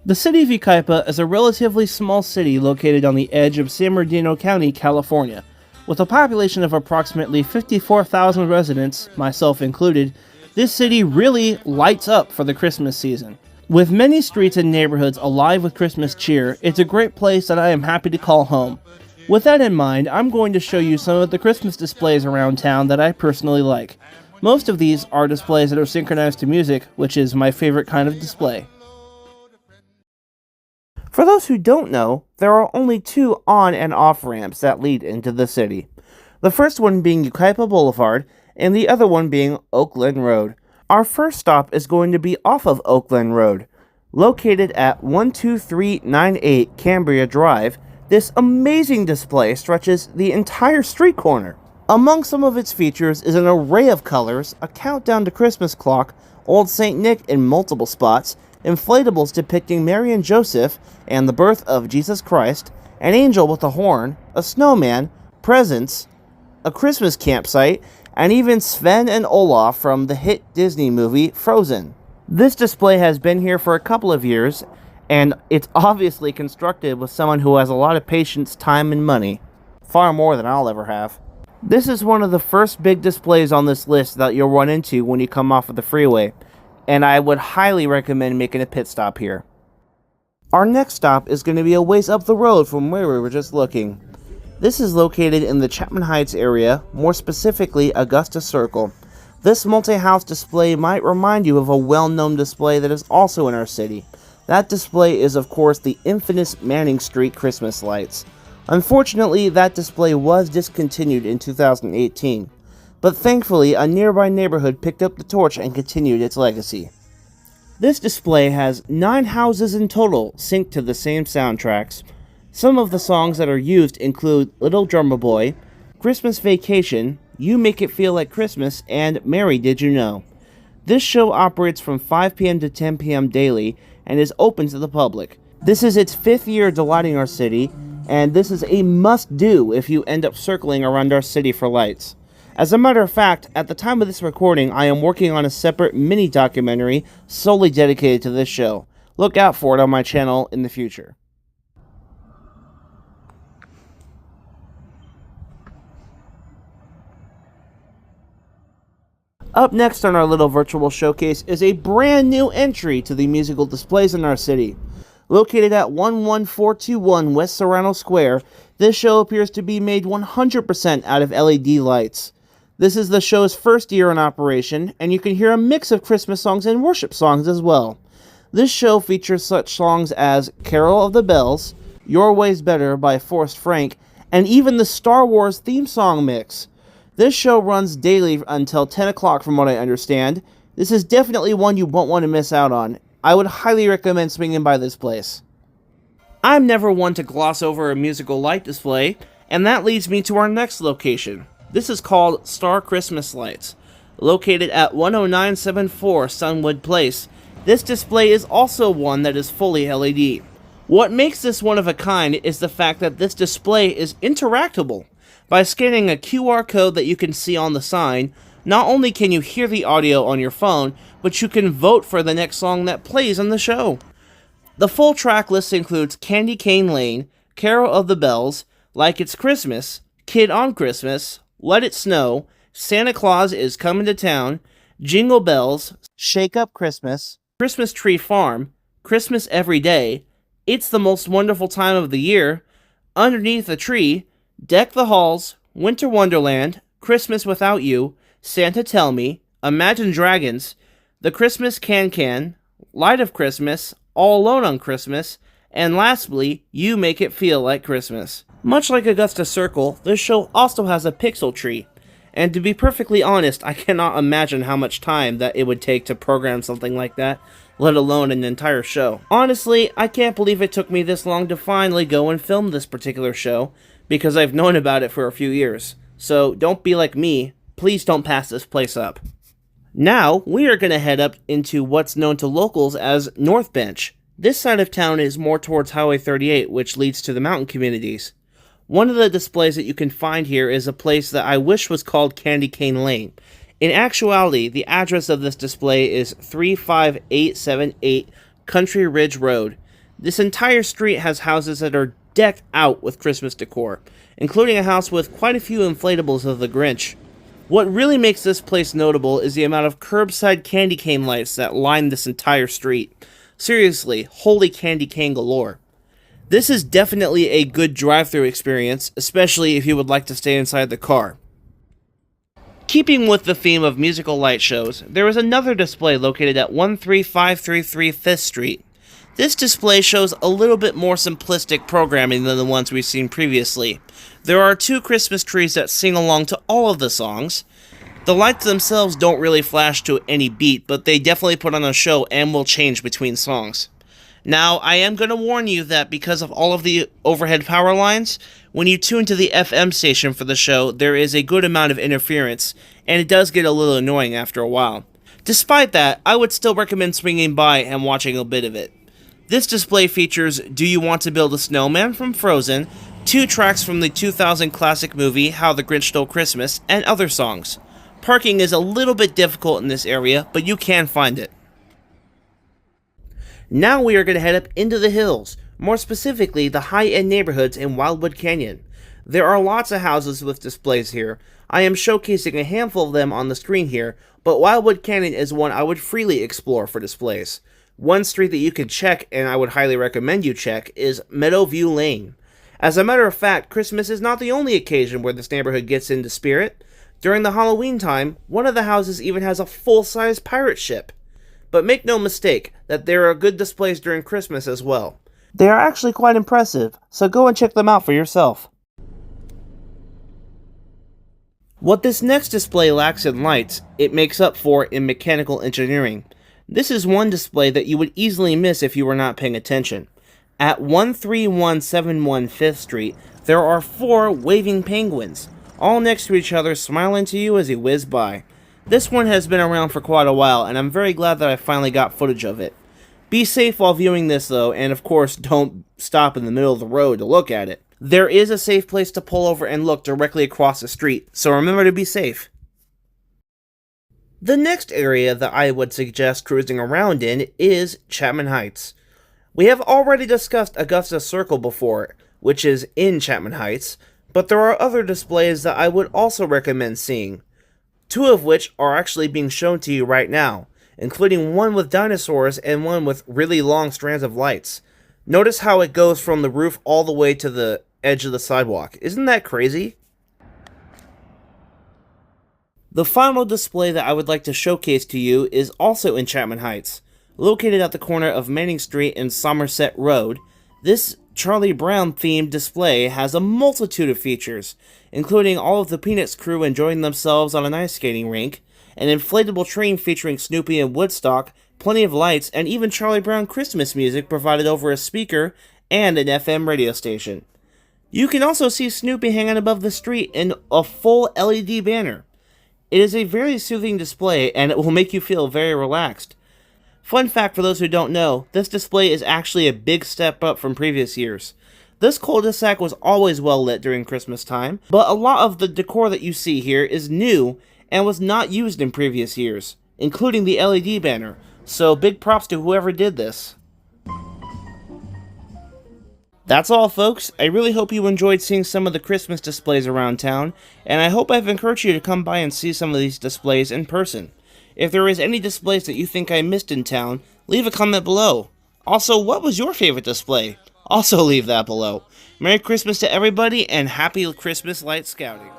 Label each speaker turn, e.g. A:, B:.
A: The city of Yucaipa is a relatively small city located on the edge of San Bernardino County, California. With a population of approximately 54,000 residents, myself included, this city really lights up for the Christmas season. With many streets and neighborhoods alive with Christmas cheer, it's a great place that I am happy to call home. With that in mind, I'm going to show you some of the Christmas displays around town that I personally like. Most of these are displays that are synchronized to music, which is my favorite kind of display. For those who don't know, there are only two on and off ramps that lead into the city. The first one being Yucaipa Boulevard, and the other one being Oakland Road. Our first stop is going to be off of Oakland Road. Located at 12398 Cambria Drive, this amazing display stretches the entire street corner. Among some of its features is an array of colors, a countdown to Christmas clock, Old St. Nick in multiple spots, inflatables depicting Mary and Joseph and the birth of Jesus Christ, an angel with a horn, a snowman, presents, a Christmas campsite, and even Sven and Olaf from the hit Disney movie Frozen. This display has been here for a couple of years, and it's obviously constructed with someone who has a lot of patience, time, and money. Far more than I'll ever have. This is one of the first big displays on this list that you'll run into when you come off of the freeway, and I would highly recommend making a pit stop here. Our next stop is going to be a ways up the road from where we were just looking. This is located in the Chapman Heights area, more specifically Augusta Circle. This multi-house display might remind you of a well-known display that is also in our city. That display is, of course, the infamous Manning Street Christmas lights. Unfortunately, that display was discontinued in 2018, but thankfully a nearby neighborhood picked up the torch and continued its legacy. This display has 9 houses in total synced to the same soundtracks. Some of the songs that are used include Little Drummer Boy, Christmas Vacation, You Make It Feel Like Christmas, and Mary Did You Know. This show operates from 5 p.m. to 10 p.m. daily and is open to the public. This is its 5th year delighting our city, and this is a must-do if you end up circling around our city for lights. As a matter of fact, at the time of this recording, I am working on a separate mini-documentary solely dedicated to this show. Look out for it on my channel in the future. Up next on our little virtual showcase is a brand new entry to the musical displays in our city. Located at 11421 West Srano Square, this show appears to be made 100% out of LED lights. This is the show's first year in operation, and you can hear a mix of Christmas songs and worship songs as well. This show features such songs as Carol of the Bells, Your Way's Better by Forrest Frank, and even the Star Wars theme song mix. This show runs daily until 10 o'clock from what I understand. This is definitely one you won't want to miss out on. I would highly recommend swinging by this place. I'm never one to gloss over a musical light display, and that leads me to our next location. This is called Star Christmas Lights. Located at 10974 Sunwood Place, this display is also one that is fully LED. What makes this one of a kind is the fact that this display is interactable. By scanning a QR code that you can see on the sign, not only can you hear the audio on your phone, but you can vote for the next song that plays on the show. The full track list includes Candy Cane Lane, Carol of the Bells, Like It's Christmas, Kid on Christmas, Let It Snow, Santa Claus Is Coming to Town, Jingle Bells, Shake Up Christmas, Christmas Tree Farm, Christmas Every Day, It's the Most Wonderful Time of the Year, Underneath the Tree, Deck the Halls, Winter Wonderland, Christmas Without You, Santa Tell Me, Imagine Dragons, The Christmas Can, Light of Christmas, All Alone on Christmas, and lastly, You Make It Feel Like Christmas. Much like Augusta Circle, this show also has a pixel tree, and to be perfectly honest, I cannot imagine how much time that it would take to program something like that, let alone an entire show. Honestly, I can't believe it took me this long to finally go and film this particular show, because I've known about it for a few years. So don't be like me, please don't pass this place up. Now, we are going to head up into what's known to locals as Northbench. This side of town is more towards Highway 38, which leads to the mountain communities. One of the displays that you can find here is a place that I wish was called Candy Cane Lane. In actuality, the address of this display is 35878 Country Ridge Road. This entire street has houses that are decked out with Christmas decor, including a house with quite a few inflatables of the Grinch. What really makes this place notable is the amount of curbside candy cane lights that line this entire street. Seriously, holy candy cane galore. This is definitely a good drive-thru experience, especially if you would like to stay inside the car. Keeping with the theme of musical light shows, there is another display located at 13533 5th Street. This display shows a little bit more simplistic programming than the ones we've seen previously. There are 2 Christmas trees that sing along to all of the songs. The lights themselves don't really flash to any beat, but they definitely put on a show and will change between songs. Now, I am going to warn you that because of all of the overhead power lines, when you tune to the FM station for the show, there is a good amount of interference, and it does get a little annoying after a while. Despite that, I would still recommend swinging by and watching a bit of it. This display features Do You Want to Build a Snowman from Frozen, 2 tracks from the 2000 classic movie How the Grinch Stole Christmas, and other songs. Parking is a little bit difficult in this area, but you can find it. Now we are going to head up into the hills, more specifically the high-end neighborhoods in Wildwood Canyon. There are lots of houses with displays here. I am showcasing a handful of them on the screen here, but Wildwood Canyon is one I would freely explore for displays. One street that you can check, and I would highly recommend you check, is Meadowview Lane. As a matter of fact, Christmas is not the only occasion where this neighborhood gets into spirit. During the Halloween time, one of the houses even has a full-size pirate ship. But make no mistake that there are good displays during Christmas as well. They are actually quite impressive, so go and check them out for yourself. What this next display lacks in lights, it makes up for in mechanical engineering. This is one display that you would easily miss if you were not paying attention. At 13171 5th Street, there are 4 waving penguins, all next to each other smiling to you as you whiz by. This one has been around for quite a while, and I'm very glad that I finally got footage of it. Be safe while viewing this though, and of course don't stop in the middle of the road to look at it. There is a safe place to pull over and look directly across the street, so remember to be safe. The next area that I would suggest cruising around in is Chapman Heights. We have already discussed Augusta Circle before, which is in Chapman Heights, but there are other displays that I would also recommend seeing. 2 of which are actually being shown to you right now, including one with dinosaurs and one with really long strands of lights. Notice how it goes from the roof all the way to the edge of the sidewalk. Isn't that crazy? The final display that I would like to showcase to you is also in Chapman Heights. Located at the corner of Manning Street and Somerset Road, this Charlie Brown themed display has a multitude of features, including all of the Peanuts crew enjoying themselves on an ice skating rink, an inflatable train featuring Snoopy and Woodstock, plenty of lights, and even Charlie Brown Christmas music provided over a speaker and an FM radio station. You can also see Snoopy hanging above the street in a full LED banner. It is a very soothing display, and it will make you feel very relaxed. Fun fact for those who don't know, this display is actually a big step up from previous years. This cul-de-sac was always well lit during Christmas time, but a lot of the decor that you see here is new and was not used in previous years, including the LED banner, so big props to whoever did this. That's all, folks. I really hope you enjoyed seeing some of the Christmas displays around town, and I hope I've encouraged you to come by and see some of these displays in person. If there is any displays that you think I missed in town, leave a comment below. Also, what was your favorite display? Also leave that below. Merry Christmas to everybody, and happy Christmas light scouting.